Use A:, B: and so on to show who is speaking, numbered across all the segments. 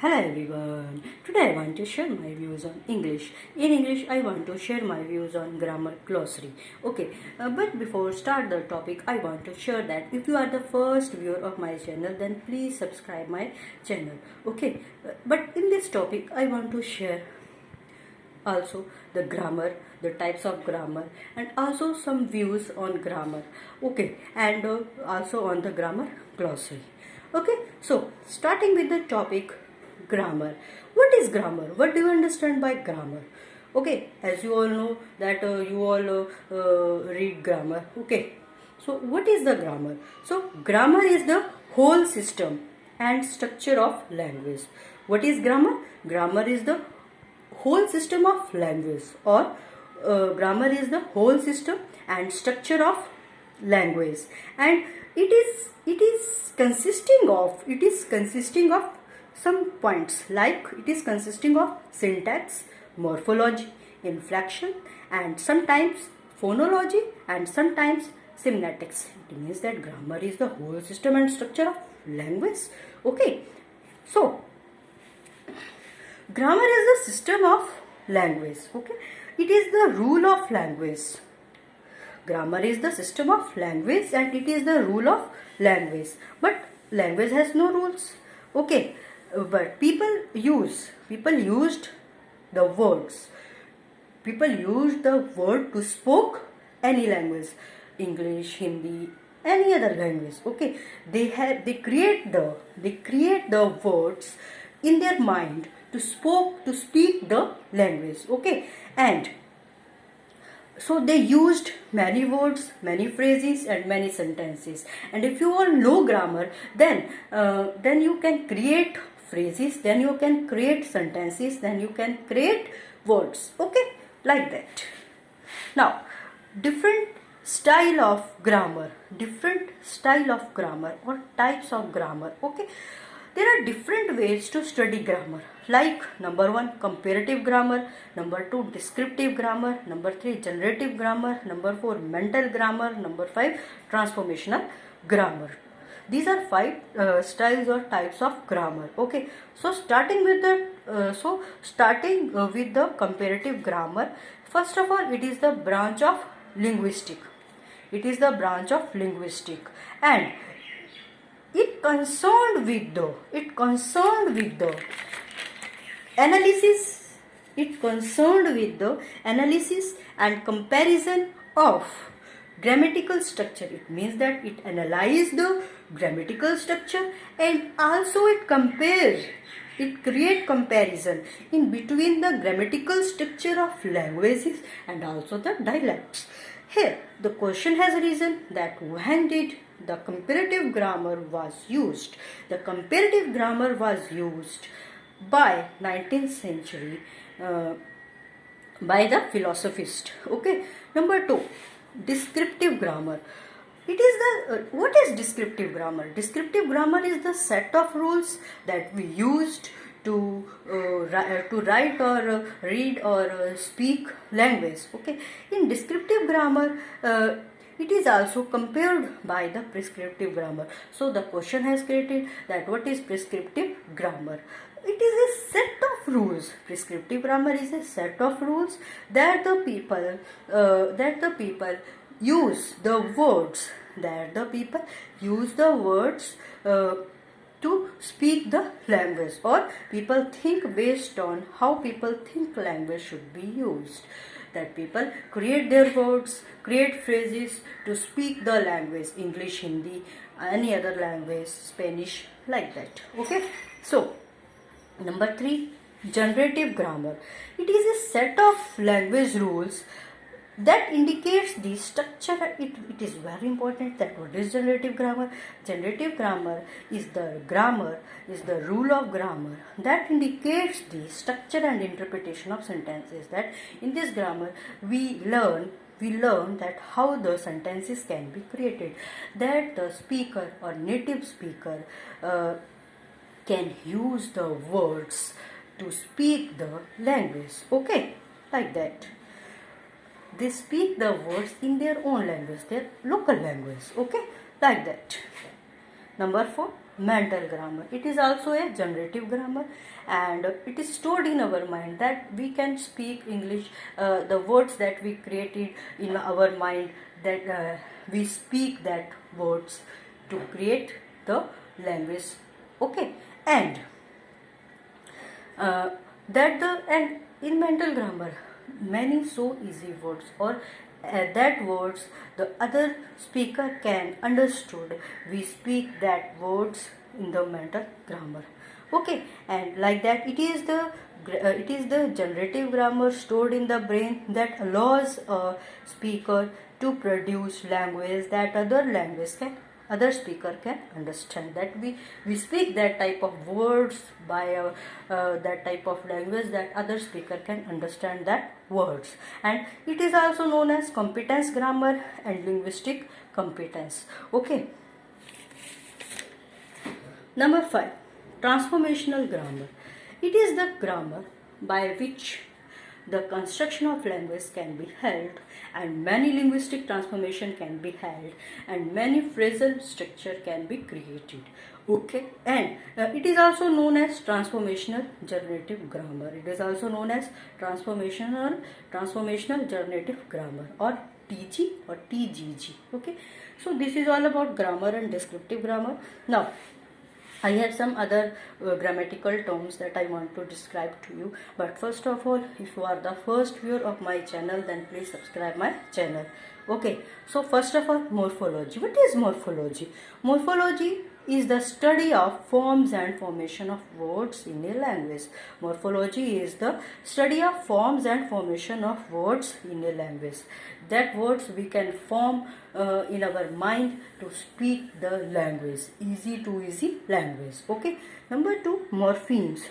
A: Hello everyone. Today I want to share my views on English. In English, I want to share my views on Grammar Glossary. Okay, but before start the topic, I want to share that if you are the first viewer of my channel, then please subscribe my channel. Okay, but in this topic, I want to share also the grammar, the types of grammar, and also some views on grammar. Okay, and also on the Grammar Glossary. Okay, so starting with the topic grammar. What is grammar? What do you understand by grammar? Okay, as you all know that you all read grammar. Okay, so what is the grammar? So grammar is the whole system and structure of language. What is grammar? Grammar is the whole system of language, or grammar is the whole system and structure of language, and it is consisting of some points, like it is consisting of syntax, morphology, inflection, and sometimes phonology, and sometimes semiotics. It means that grammar is the whole system and structure of language. Okay, so grammar is the system of language. Okay, it is the rule of language. Grammar is the system of language and it is the rule of language. But language has no rules. Okay, but people used the words. People used the word to spoke any language, English, Hindi, any other language. Okay, they create the words in their mind to speak the language. Okay, and so they used many words, many phrases, and many sentences. And if you all know grammar, then you can create phrases, then you can create sentences, then you can create words. Okay, like that. Now, different style of grammar or types of grammar. Okay, there are different ways to study grammar, like number 1, comparative grammar, number 2, descriptive grammar, number 3, generative grammar, number 4, mental grammar, number 5, transformational grammar. These are 5 styles or types of grammar. Okay, so starting with the comparative grammar, first of all, it is the branch of linguistic. And it concerned with the analysis and comparison of grammatical structure. It means that it analyzed the grammatical structure, and also it create comparison in between the grammatical structure of languages and also the dialects. Here the question has arisen that when did the comparative grammar was used? The comparative grammar was used by 19th century by the philosophist. Okay, number 2, descriptive grammar. It is the what is descriptive grammar? Descriptive grammar is the set of rules that we used to write or read or speak language. Okay, in descriptive grammar, it is also compared by the prescriptive grammar. So the question has created that what is prescriptive grammar? It is a set of rules. Prescriptive grammar is a set of rules that the people use the words to speak the language, or people think based on how people think language should be used. That people create their words, create phrases to speak the language, English, Hindi, any other language, Spanish, like that. Okay, so number 3, generative grammar. It is a set of language rules that indicates the structure. It is very important that what is generative grammar? Generative grammar is the rule of grammar that indicates the structure and interpretation of sentences. That in this grammar we learn that how the sentences can be created, that the speaker or native speaker can use the words to speak the language. Okay, like that. They speak the words in their own language, their local language. Okay, like that. Number 4, mental grammar. It is also a generative grammar, and it is stored in our mind that we can speak English, the words that we created in our mind, that we speak that words to create the language. Okay, and and in mental grammar, many so easy words, or that words the other speaker can understood, we speak that words in the mental grammar. Okay, and like that, it is the generative grammar stored in the brain that allows a speaker to produce language that other speaker can understand, that we speak that type of words by that type of language that other speaker can understand that words. And it is also known as competence grammar and linguistic competence. Okay, number 5, transformational grammar. It is the grammar by which the construction of language can be held, and many linguistic transformation can be held, and many phrasal structure can be created. Okay, and it is also known as transformational generative grammar. It is also known as transformational generative grammar, or TG or TGG. Okay, so this is all about grammar and descriptive grammar. Now I have some other grammatical terms that I want to describe to you. But first of all, if you are the first viewer of my channel, then please subscribe my channel. Okay, so first of all, morphology. What is morphology? Morphology is the study of forms and formation of words in a language. Morphology is the study of forms and formation of words in a language. That words we can form in our mind to speak the language, easy to easy language. Okay, number 2, morphemes.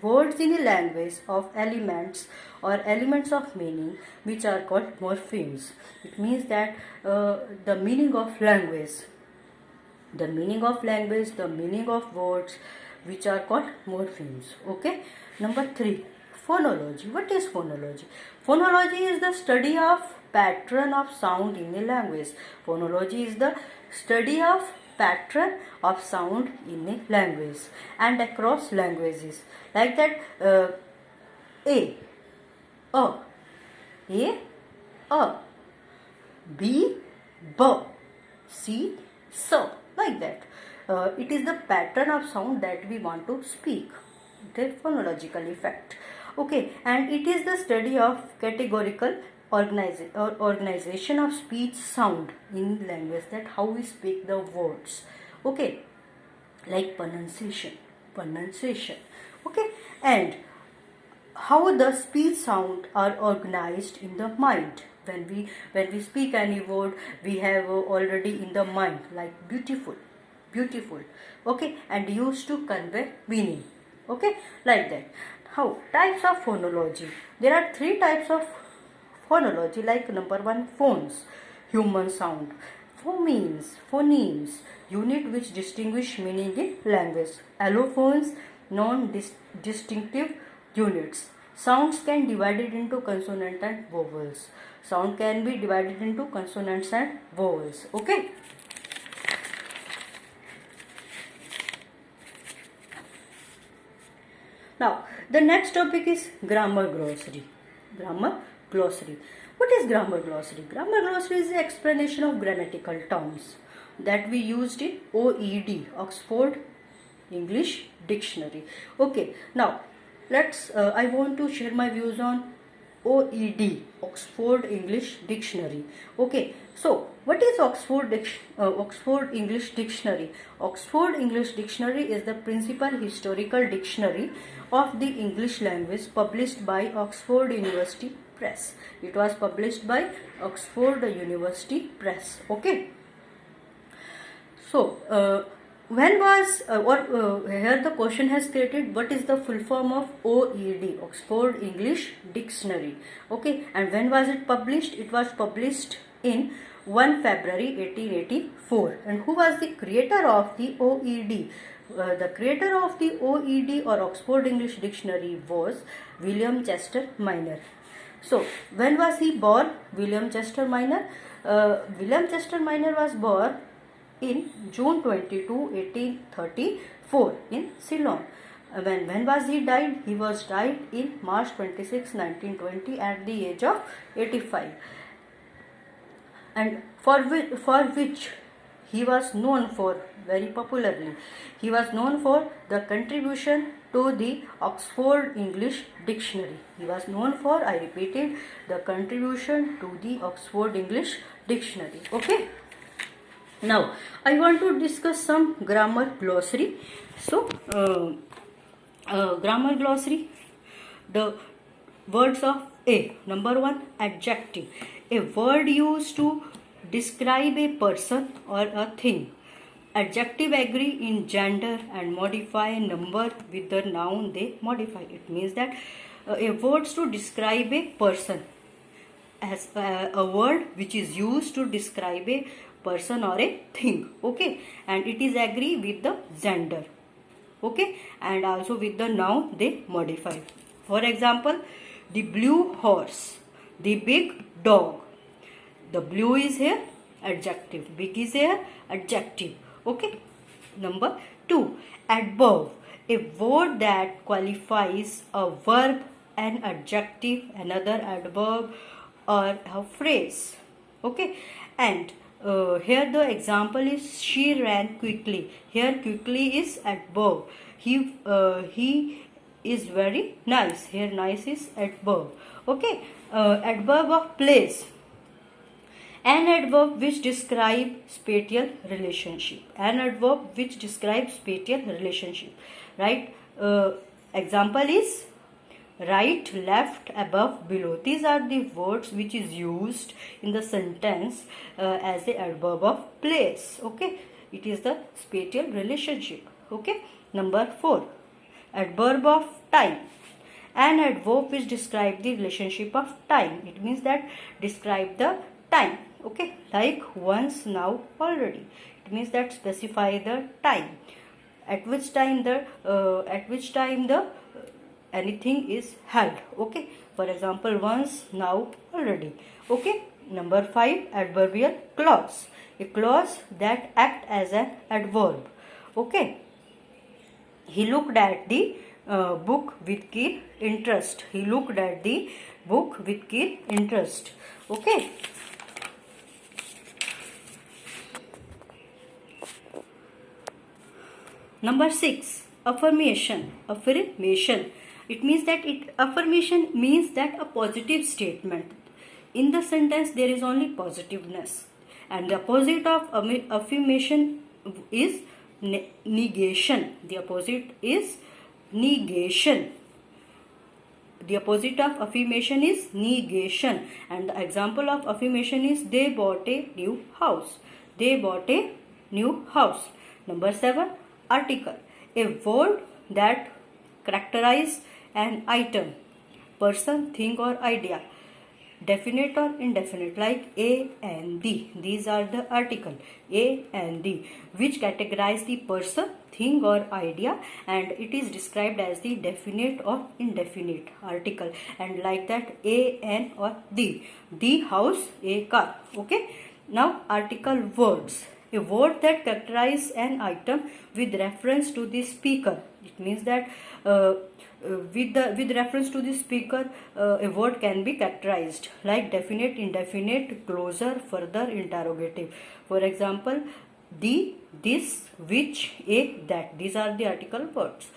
A: Words in a language of elements or elements of meaning, which are called morphemes. It means that the meaning of language, the meaning of words, which are called morphemes. Okay, number 3, phonology. What is phonology? Phonology is the study of pattern of sound in a language. Phonology is the study of pattern of sound in a language and across languages. Like that, A, A, B, B, C, so. Like that. It is the pattern of sound that we want to speak, the phonological effect. Okay, and it is the study of categorical organization of speech sound in language, that how we speak the words. Okay, like pronunciation. Okay, and how the speech sound are organized in the mind. When we speak any word, we have already in the mind, like beautiful, okay, and used to convey meaning. Okay, like that. How types of phonology? There are 3 types of phonology. Like number 1, phones, human sound. Phonemes, unit which distinguish meaning in language. Allophones, non-distinctive units. Sounds can be divided into consonant and vowels. Sound can be divided into consonants and vowels. Okay. Now, the next topic is grammar glossary. Grammar glossary. What is grammar glossary? Grammar glossary is the explanation of grammatical terms that we used in OED, Oxford English Dictionary. Okay. Now, I want to share my views on OED, Oxford English Dictionary. Okay, so what is Oxford English Dictionary? Oxford English Dictionary is the principal historical dictionary of the English language, published by Oxford University Press. It was published by Oxford University Press. Okay, so when was here the question has stated what is the full form of OED, Oxford English Dictionary. Okay, and when was it published? It was published in 1 February 1884. And who was the creator of the OED? The creator of the OED or Oxford English Dictionary was William Chester Minor. So when was he born? William Chester Minor was born in June 22, 1834 in Ceylon. When was he died? He was died in March 26, 1920 at the age of 85. And for which he was known for very popularly. He was known for the contribution to the Oxford English Dictionary. He was known for, I repeated, the contribution to the Oxford English Dictionary. Okay. Now, I want to discuss some grammar glossary. So, grammar glossary, the words of A. Number 1, adjective. A word used to describe a person or a thing. Adjective agree in gender and modify number with the noun they modify. It means that a words to describe a person, as a word which is used to describe a person or a thing. Okay, and it is agree with the gender. Okay, and also with the noun they modify. For example, the blue horse, the big dog. The blue is here adjective, big is here adjective. Okay. Number 2, adverb. A word that qualifies a verb, an adjective, another adverb, or a phrase. Okay. And here the example is she ran quickly. Here quickly is adverb. He is very nice. Here nice is adverb. Okay. Adverb of place. An adverb which describes spatial relationship. An adverb which describes spatial relationship. Right? Example is right, left, above, below. These are the words which is used in the sentence as the adverb of place. Okay? It is the spatial relationship. Okay? Number 4, adverb of time. An adverb which describes the relationship of time. It means that describe the time. Okay, like once, now, already. It means that specify the time. At which time the anything is held. Okay, for example, once, now, already. Okay. Number 5, adverbial clause. A clause that act as an adverb. Okay. He looked at the book with keen interest. He looked at the book with keen interest. Okay. Number 6, affirmation. Affirmation. It means that affirmation means that a positive statement. In the sentence there is only positiveness, and the opposite of affirmation is negation. The opposite is negation. The opposite of affirmation is negation, and the example of affirmation is they bought a new house. They bought a new house. Number 7, article. A word that characterizes an item, person, thing or idea. Definite or indefinite, like A and the. These are the article A and the, which categorize the person, thing or idea, and it is described as the definite or indefinite article. And like that, a, an or the house, a car. Okay. Now article words. A word that characterizes an item with reference to the speaker. It means that with reference to the speaker, a word can be characterized like definite, indefinite, closer, further, interrogative. For example, the, this, which, a, that. These are the article words.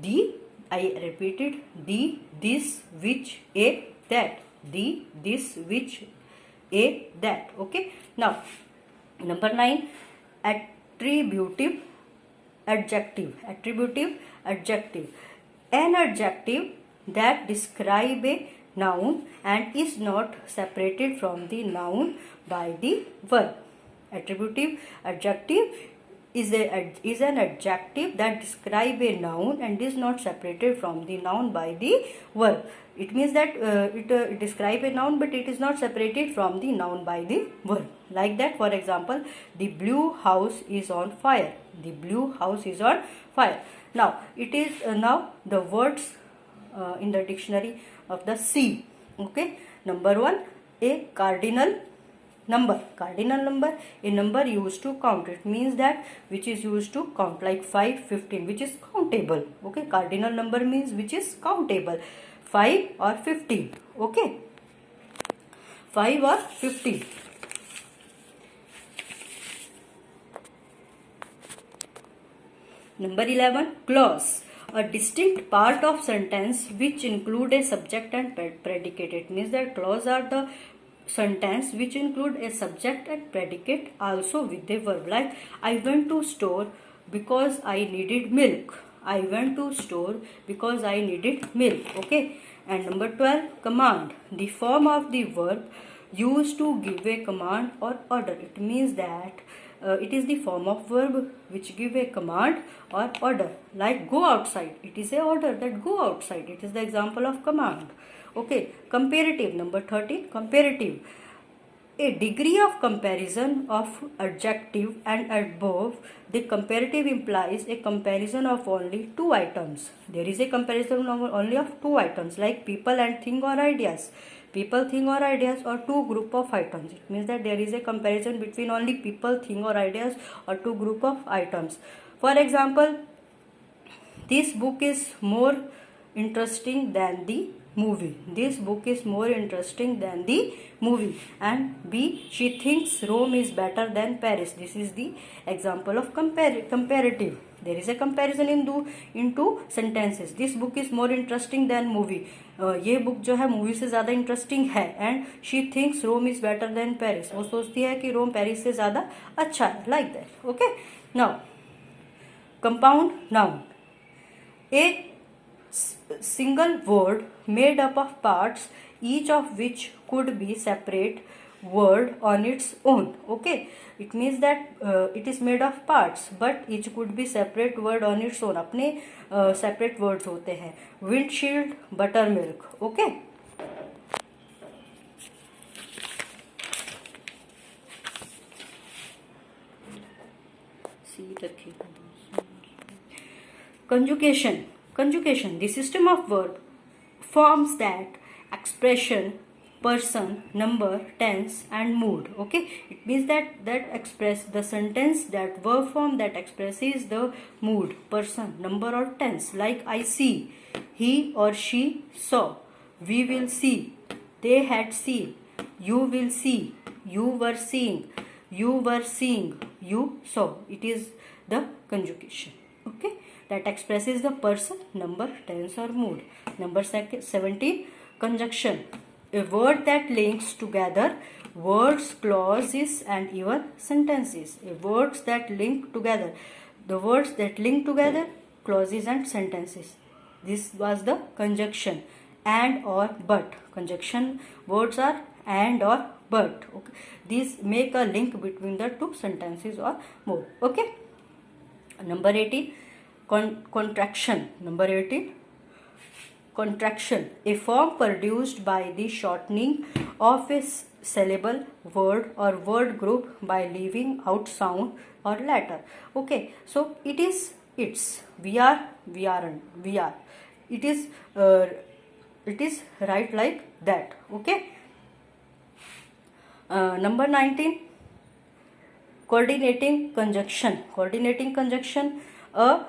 A: The, I repeated, the, this, which, a, that. The, this, which, a, that. Okay. Now, number 9, attributive adjective. Attributive adjective. An adjective that describes a noun and is not separated from the noun by the verb. Attributive adjective is an adjective that describes a noun and is not separated from the noun by the verb. It means that it describes a noun but it is not separated from the noun by the verb. Like that, for example, the blue house is on fire. The blue house is on fire. Now, it is now the words in the dictionary of the C. Okay. Number 1, a cardinal number. Cardinal number, a number used to count. It means that which is used to count, like 5, 15, which is countable. Okay, cardinal number means which is countable, 5 or 15. Okay, 5 or 15. Number 11, clause. A distinct part of sentence which include a subject and predicate. It means that clause are the sentence which include a subject and predicate also with a verb. Like, I went to store because I needed milk. I went to store because I needed milk. Okay. And number 12, command. The form of the verb used to give a command or order. It means that it is the form of verb which give a command or order. Like, go outside. It is a order that go outside. It is the example of command. Okay. Comparative. Number 13, comparative. A degree of comparison of adjective and adverb. The comparative implies a comparison of only two items. There is a comparison of only of two items, like people and thing or ideas. People, thing or ideas, or two group of items. It means that there is a comparison between only people, thing or ideas, or two group of items. For example, this book is more interesting than the movie. This book is more interesting than the movie. And B, she thinks Rome is better than Paris. This is the example of comparative. There is a comparison into sentences. This book is more interesting than movie. ये book जो है movie से ज़्यादा interesting है. And she thinks Rome is better than Paris. वो सोचती है कि रोम पेरिस से ज़्यादा अच्छा है. Like that. Okay. Now compound noun. A single word made up of parts, each of which could be separate word on its own. Okay, it means that it is made of parts, but each could be separate word on its own. अपने separate words होते हैं. Windshield, buttermilk. Okay. See the thing. Conjugation. Conjugation, the system of verb forms that expression, person, number, tense and mood. Okay, it means that express the sentence, that verb form that expresses the mood, person, number or tense. Like, I see, he or she saw, we will see, they had seen, you will see, you were seeing, you saw. It is the conjugation. Okay, that expresses the person, number, tense or mood. Number 17, conjunction. A word that links together words, clauses and even sentences. A words that link together. The words that link together clauses and sentences. This was the conjunction. And or but. Conjunction words are and or but. Okay. These make a link between the two sentences or more. Okay. Number 18, contraction. Number 18, contraction. A form produced by the shortening of a syllable, word or word group by leaving out sound or letter. Okay, so it is it's, we are, we aren't, we are. It is right like that. Okay. Number 19, coordinating conjunction. Coordinating conjunction, a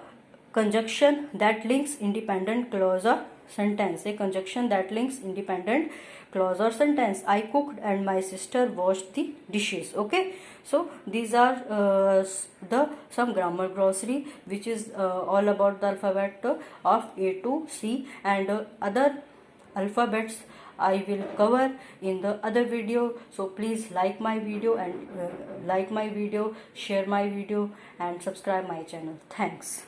A: conjunction that links independent clause or sentence. A conjunction that links independent clause or sentence. I cooked and my sister washed the dishes. Okay, so these are some grammar glossary which is all about the alphabet of A to C, and other alphabets I will cover in the other video. So please like my video and share my video and subscribe my channel. Thanks.